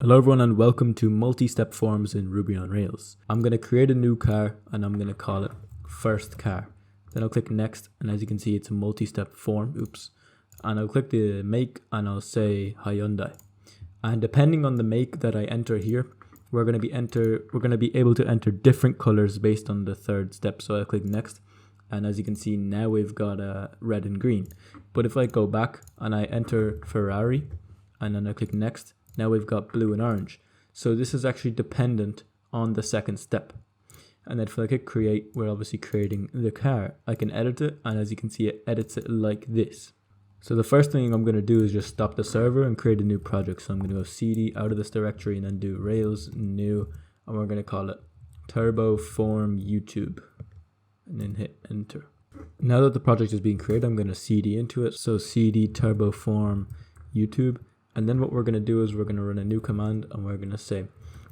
Hello everyone and welcome to multi-step forms in Ruby on Rails. I'm going to create a new car and I'm going to call it first car. Then I'll click next and as you can see it's a multi-step form. And I'll click the make and I'll say Hyundai. And depending on the make that I enter here, we're going to be able to enter different colors based on the third step. So I'll click next and as you can see now we've got red and green. But if I go back and I enter Ferrari and then I click next, now we've got blue and orange. So this is actually dependent on the second step. And then if I click create, we're obviously creating the car. I can edit it, and as you can see, it edits it like this. So the first thing I'm going to do is just stop the server and create a new project. So I'm going to go cd out of this directory and then do Rails new, and we're going to call it turbo form YouTube, and then hit enter. Now that the project is being created, I'm going to cd into it. So cd turbo form YouTube. And then what we're going to do is we're going to run a new command and we're going to say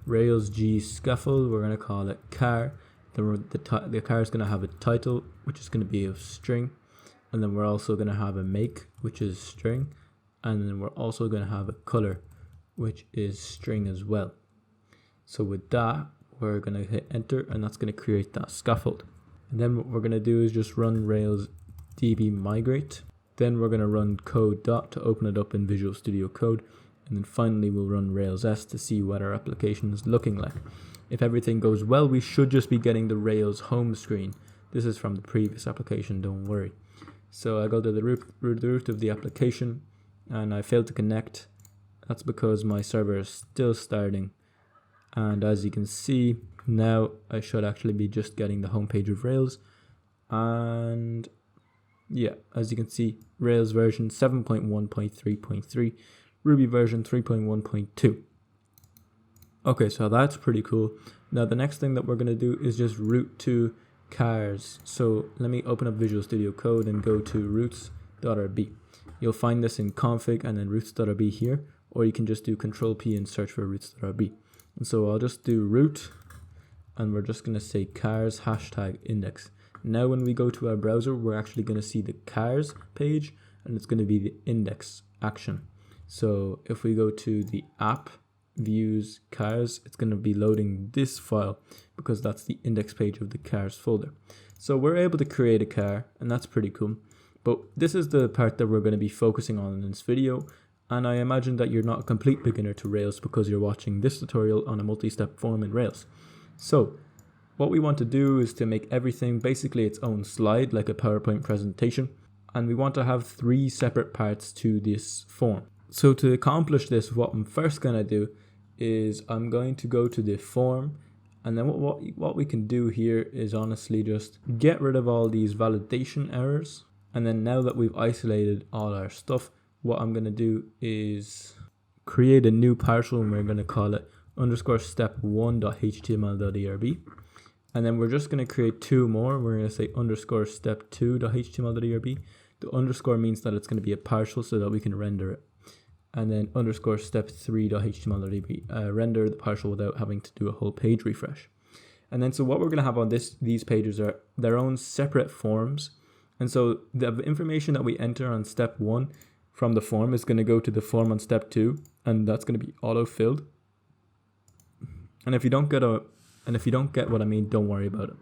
Rails G scaffold. We're going to call it car. Then the car is going to have a title, which is going to be a string. And then we're also going to have a make, which is string. And then we're also going to have a color, which is string as well. So with that, we're going to hit enter and that's going to create that scaffold. And then what we're going to do is just run Rails db migrate. Then we're going to run code dot to open it up in Visual Studio Code. And then finally we'll run Rails S to see what our application is looking like. If everything goes well, we should just be getting the Rails home screen. This is from the previous application, don't worry. So I go to the root of the application and I failed to connect. That's because my server is still starting. And as you can see, now I should actually be just getting the home page of Rails. And yeah, as you can see, Rails version 7.1.3.3, Ruby version 3.1.2. Okay, so that's pretty cool. Now the next thing that we're going to do is just route to cars. So let me open up Visual Studio Code and go to routes.rb. You'll find this in config and then routes.rb here, or you can just do Control P and search for routes.rb. And so I'll just do route and we're just going to say cars hashtag index. Now when we go to our browser, we're actually going to see the cars page and it's going to be the index action. So if we go to the app, views, cars, it's going to be loading this file because that's the index page of the cars folder. So we're able to create a car and that's pretty cool. But this is the part that we're going to be focusing on in this video. And I imagine that you're not a complete beginner to Rails because you're watching this tutorial on a multi-step form in Rails. So what we want to do is to make everything basically its own slide, like a PowerPoint presentation. And we want to have 3 separate parts to this form. So to accomplish this, what I'm first going to do is I'm going to go to the form. And then what we can do here is honestly just get rid of all these validation errors. And then now that we've isolated all our stuff, what I'm going to do is create a new partial and we're going to call it _step1.html.erb. And then we're just going to create 2 more. We're going to say _step2.html.erb. The underscore means that it's going to be a partial so that we can render it. And then _step3.html.erb. Render the partial without having to do a whole page refresh. And then so what we're going to have on these pages are their own separate forms. And so the information that we enter on step 1 from the form is going to go to the form on step 2. And that's going to be auto-filled. And if you don't get what I mean, don't worry about it.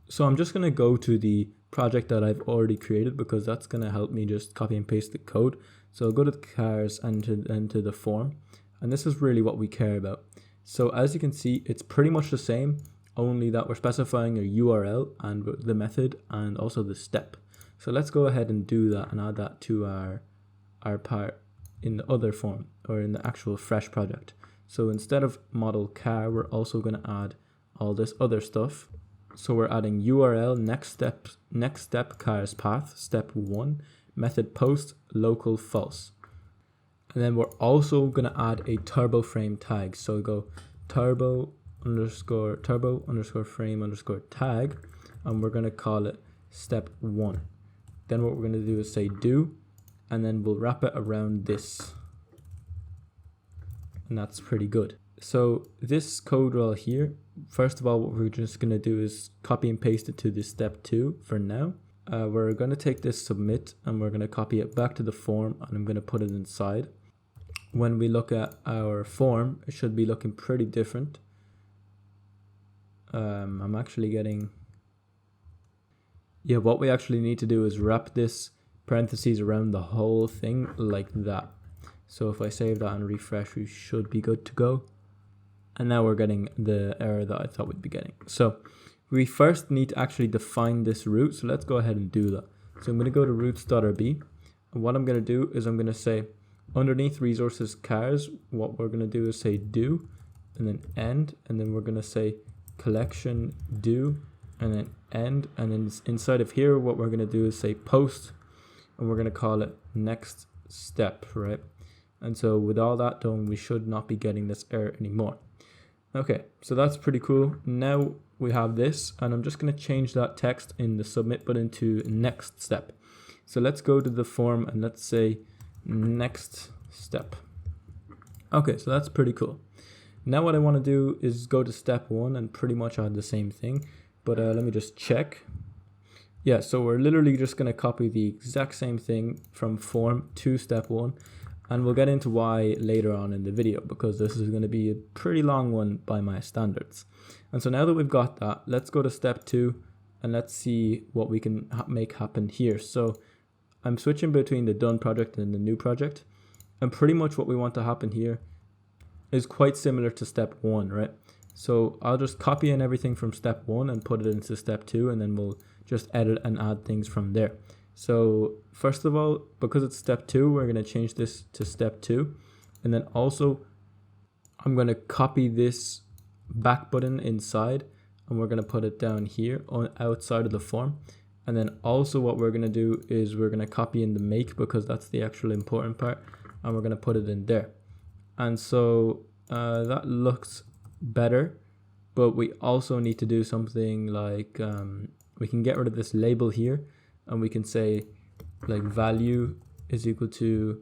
So I'm just going to go to the project that I've already created because that's going to help me just copy and paste the code. So I'll go to the cars and to the form. And this is really what we care about. So as you can see, it's pretty much the same, only that we're specifying a URL and the method and also the step. So let's go ahead and do that and add that to our part in the other form or in the actual fresh project. So instead of model car, we're also going to add all this other stuff. So we're adding URL, next step cars path, step 1, method post, local false. And then we're also going to add a turbo frame tag. So we go turbo underscore frame tag, and we're going to call it step 1. Then what we're going to do is say do, and then we'll wrap it around this. And that's pretty good. So this code right here, first of all, what we're just going to do is copy and paste it to this step 2 for now. We're going to take this submit and we're going to copy it back to the form and I'm going to put it inside. when we look at our form, it should be looking pretty different. I'm actually getting, yeah, what we actually need to do is wrap this parentheses around the whole thing like that. So if I save that and refresh, we should be good to go. And now we're getting the error that I thought we'd be getting. So we first need to actually define this root. So let's go ahead and do that. So I'm going to go to roots.rb. And what I'm going to do is I'm going to say underneath resources cars, what we're going to do is say do, and then end, and then we're going to say collection do, and then end, and then inside of here what we're going to do is say post, and we're going to call it next step, right? And so with all that done, we should not be getting this error anymore. Okay, so that's pretty cool. Now we have this, and I'm just going to change that text in the submit button to next step. So let's go to the form and let's say next step. Okay, so that's pretty cool. Now what I want to do is go to step 1 and pretty much add the same thing, but let me just check. Yeah, so we're literally just going to copy the exact same thing from form to step 1, and we'll get into why later on in the video, because this is going to be a pretty long one by my standards. And so now that we've got that, let's go to step 2 and let's see what we can make happen here. So I'm switching between the done project and the new project, and pretty much what we want to happen here is quite similar to step 1, right? So I'll just copy in everything from step 1 and put it into step 2, and then we'll just edit and add things from there. So first of all, because it's step 2, we're going to change this to step 2, and then also I'm going to copy this back button inside, and we're going to put it down here on outside of the form. And then also what we're going to do is we're going to copy in the make, because that's the actual important part, and we're going to put it in there. And so that looks better, but we also need to do something like we can get rid of this label here, and we can say like value is equal to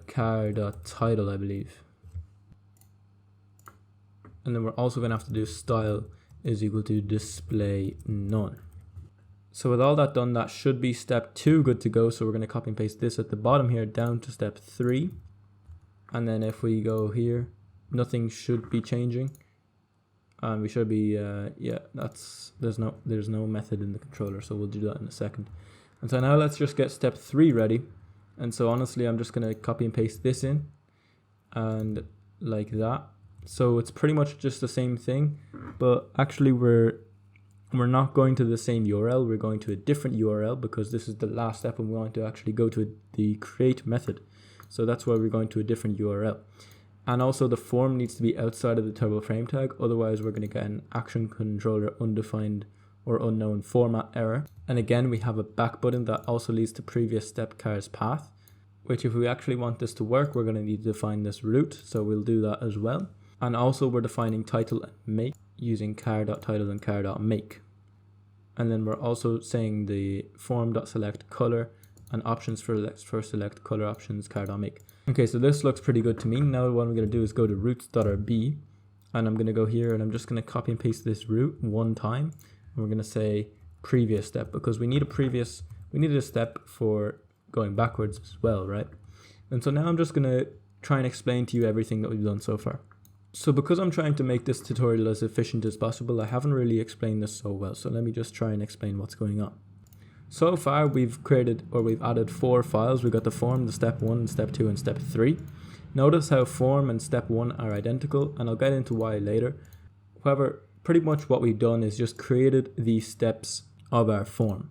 car.title, I believe. And then we're also going to have to do style is equal to display none. So with all that done, that should be step 2 good to go. So we're going to copy and paste this at the bottom here down to step 3. And then if we go here, nothing should be changing. And we should be, yeah, there's no method in the controller. So we'll do that in a second. And so now let's just get step 3 ready. And so honestly, I'm just going to copy and paste this in and like that. So it's pretty much just the same thing, but actually we're not going to the same URL. We're going to a different URL because this is the last step and we want to actually go to the create method. So that's why we're going to a different URL. And also the form needs to be outside of the turbo frame tag. Otherwise we're going to get an action controller undefined or unknown format error. And again, we have a back button that also leads to previous step car's path, which if we actually want this to work, we're going to need to define this root. So we'll do that as well. And also we're defining title and make using car.title and car.make. And then we're also saying the form.select color and options for select color options car.make. Okay, so this looks pretty good to me. Now what I'm going to do is go to roots.rb, and I'm going to go here and I'm just going to copy and paste this root one time. And we're going to say previous step, because we need a step for going backwards as well, right? And so now I'm just going to try and explain to you everything that we've done so far. So because I'm trying to make this tutorial as efficient as possible, I haven't really explained this so well. So let me just try and explain what's going on. So far we've added 4 files. We've got the form, the step 1, step 2, and step 3. Notice how form and step 1 are identical, and I'll get into why later. However, pretty much what we've done is just created the steps of our form.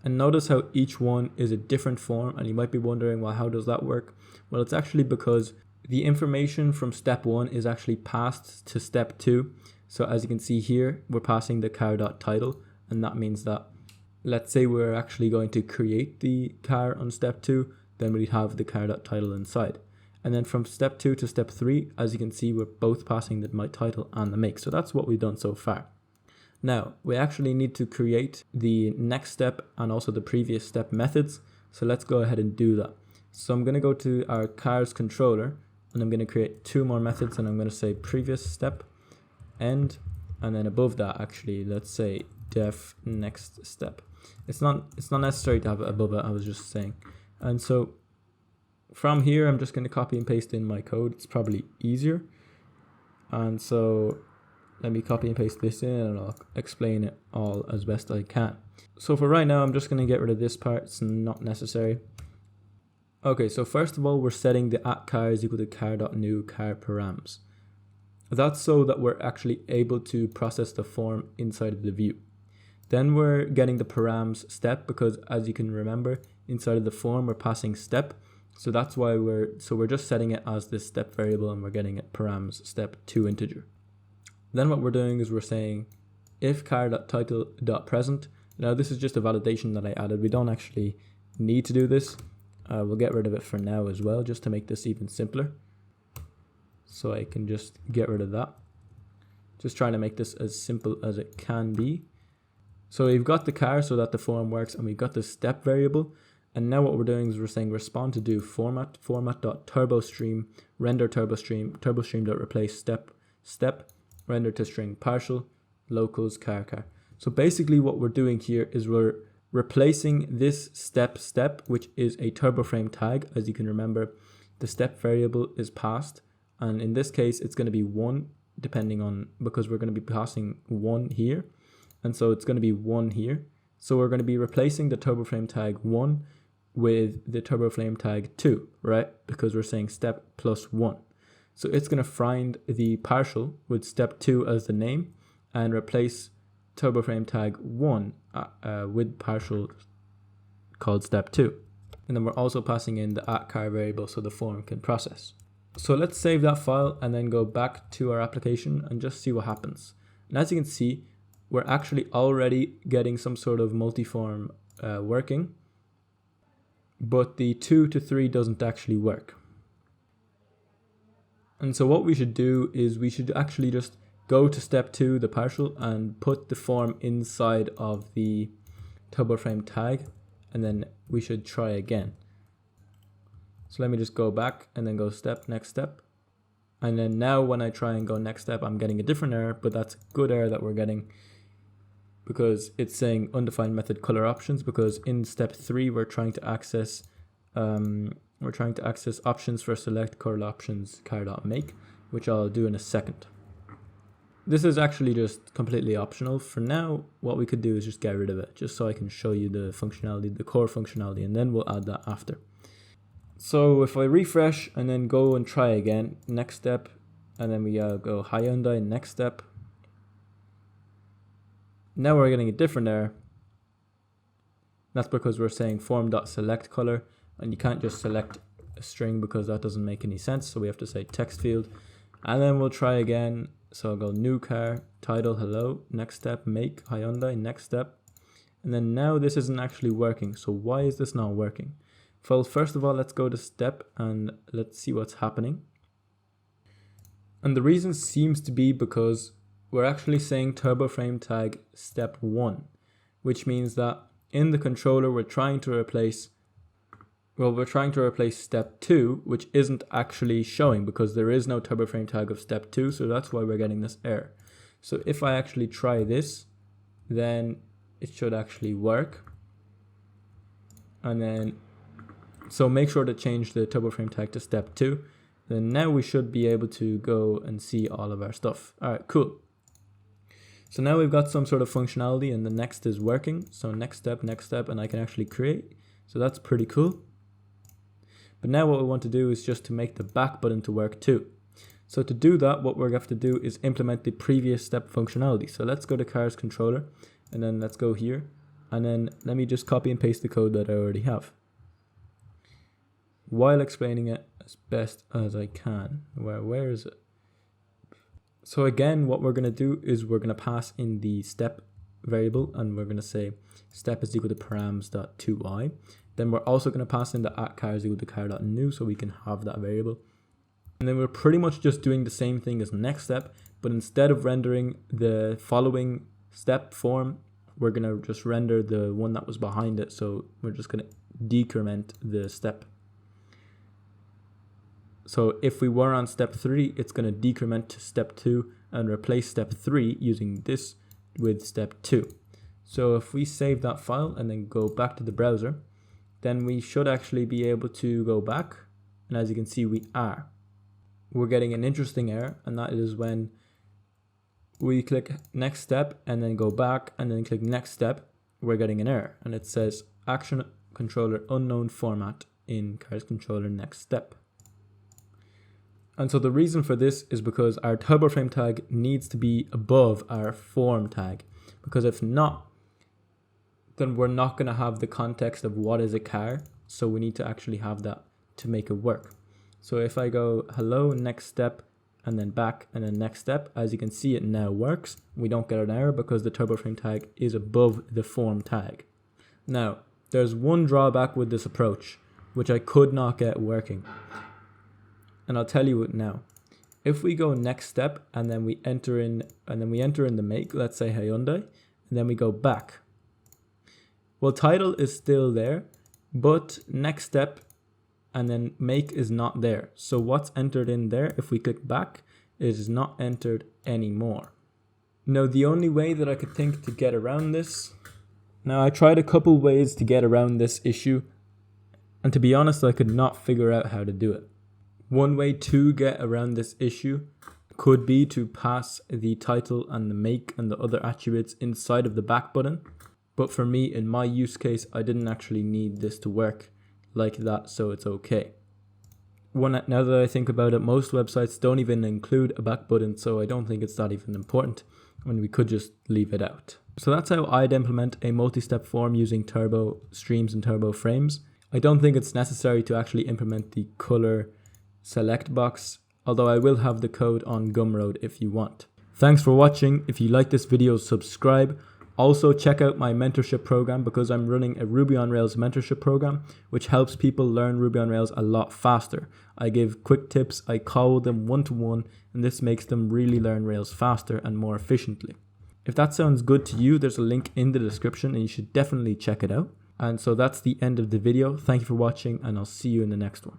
And notice how each one is a different form, and you might be wondering, well, how does that work? Well, it's actually because the information from step 1 is actually passed to step 2. So as you can see here, we're passing the car.title, and that means that, let's say we're actually going to create the car on step 2, then we'd have the car.title inside. And then from step 2 to step 3, as you can see, we're both passing the my title and the make. So that's what we've done so far. Now, we actually need to create the next step and also the previous step methods. So let's go ahead and do that. So I'm going to go to our cars controller, and I'm going to create 2 more methods, and I'm going to say previous step, end, and then above that, actually, let's say def next step. It's not necessary to have it above it, I was just saying. And so from here, I'm just going to copy and paste in my code. It's probably easier. And so let me copy and paste this in and I'll explain it all as best I can. So for right now, I'm just going to get rid of this part. It's not necessary. Okay, so first of all, we're setting the @char is equal to char.new char params. That's so that we're actually able to process the form inside of the view. Then we're getting the params step because, as you can remember, inside of the form we're passing step. So that's why we're just setting it as this step variable and we're getting it params step to integer. Then what we're doing is we're saying if char.title.present. Now this is just a validation that I added. We don't actually need to do this. We'll get rid of it for now as well, just to make this even simpler. So I can just get rid of that. Just trying to make this as simple as it can be. So we've got the char so that the form works, and we've got the step variable. And now what we're doing is we're saying respond to do format.turbostream, render turbostream.replace step, render to string partial, locals char. So basically what we're doing here is we're replacing this step, which is a turboframe tag. As you can remember, the step variable is passed. And in this case, it's going to be 1, because we're going to be passing 1 here. And so it's going to be 1 here. So we're going to be replacing the turboframe tag 1 with the turboframe tag 2, right? Because we're saying step plus 1. So it's going to find the partial with step 2 as the name and replace turboframe tag 1 with partial called step 2. And then we're also passing in the @char variable so the form can process. So let's save that file and then go back to our application and just see what happens. And as you can see, we're actually already getting some sort of multiform working, but the 2 to 3 doesn't actually work. And so what we should do is we should actually just go to step 2, the partial, and put the form inside of the turboframe tag, and then we should try again. So let me just go back and then go step, next step. And then now when I try and go next step, I'm getting a different error, but that's a good error that we're getting because it's saying undefined method color options, because in step 3 we're trying to access options for select color options char.make, which I'll do in a second. This is actually just completely optional. For now, what we could do is just get rid of it, just so I can show you the functionality, the core functionality, and then we'll add that after. So if I refresh and then go and try again, next step, and then we go Hyundai, next step. Now we're getting a different error. That's because we're saying form.select color, and you can't just select a string because that doesn't make any sense. So we have to say text field, and then we'll try again. So I'll go new car, title, hello, next step, make, Hyundai, next step. And then now this isn't actually working. So why is this not working? Well, first of all, let's go to step and let's see what's happening. And the reason seems to be because we're actually saying turboframe tag step 1, which means that in the controller we're trying to replace step 2, which isn't actually showing because there is no turboframe tag of step 2, so that's why we're getting this error. So if I actually try this, then it should actually work. And then, so make sure to change the turboframe tag to step 2. Then now we should be able to go and see all of our stuff. All right, cool. So now we've got some sort of functionality and the next is working. So next step, and I can actually create. So that's pretty cool. But now what we want to do is just to make the back button to work too. So to do that, what we're going to have to do is implement the previous step functionality. So let's go to cars controller and then let's go here. And then let me just copy and paste the code that I already have, while explaining it as best as I can. Where is it? So again, what we're going to do is we're going to pass in the step variable and we're going to say step is equal to params.2i. Then we're also going to pass in the @char is equal to char.new so we can have that variable. And then we're pretty much just doing the same thing as next step, but instead of rendering the following step form, we're going to just render the one that was behind it. So we're just going to decrement the step. So if we were on step 3, it's going to decrement to step 2 and replace step 3 using this with step 2. So if we save that file and then go back to the browser, then we should actually be able to go back and as you can see, we are. We're getting an interesting error, and that is when we click next step and then go back and then click next step, we're getting an error, and it says action controller unknown format in cars controller next step. And so the reason for this is because our turbo frame tag needs to be above our form tag, because if not, then we're not going to have the context of what is a car, so we need to actually have that to make it work. So if I go hello, next step, and then back, and then next step, as you can see, it now works. We don't get an error because the turbo frame tag is above the form tag. Now, there's one drawback with this approach, which I could not get working. And I'll tell you it now. If we go next step, and then we enter in the make, let's say Hyundai, and then we go back. Well, title is still there, but next step and then make is not there. So what's entered in there, if we click back, it is not entered anymore. Now, the only way that I could think to get around this, now I tried a couple ways to get around this issue, and to be honest, I could not figure out how to do it. One way to get around this issue could be to pass the title and the make and the other attributes inside of the back button. But for me, in my use case, I didn't actually need this to work like that, so it's okay. Now that I think about it, most websites don't even include a back button, so I don't think it's that even important, and we could just leave it out. So that's how I'd implement a multi-step form using turbo streams and turbo frames. I don't think it's necessary to actually implement the color select box, although I will have the code on Gumroad if you want. Thanks for watching. If you like this video, subscribe. Also, check out my mentorship program, because I'm running a Ruby on Rails mentorship program, which helps people learn Ruby on Rails a lot faster. I give quick tips, I call them one-to-one, and this makes them really learn Rails faster and more efficiently. If that sounds good to you, there's a link in the description and you should definitely check it out. And so that's the end of the video. Thank you for watching, and I'll see you in the next one.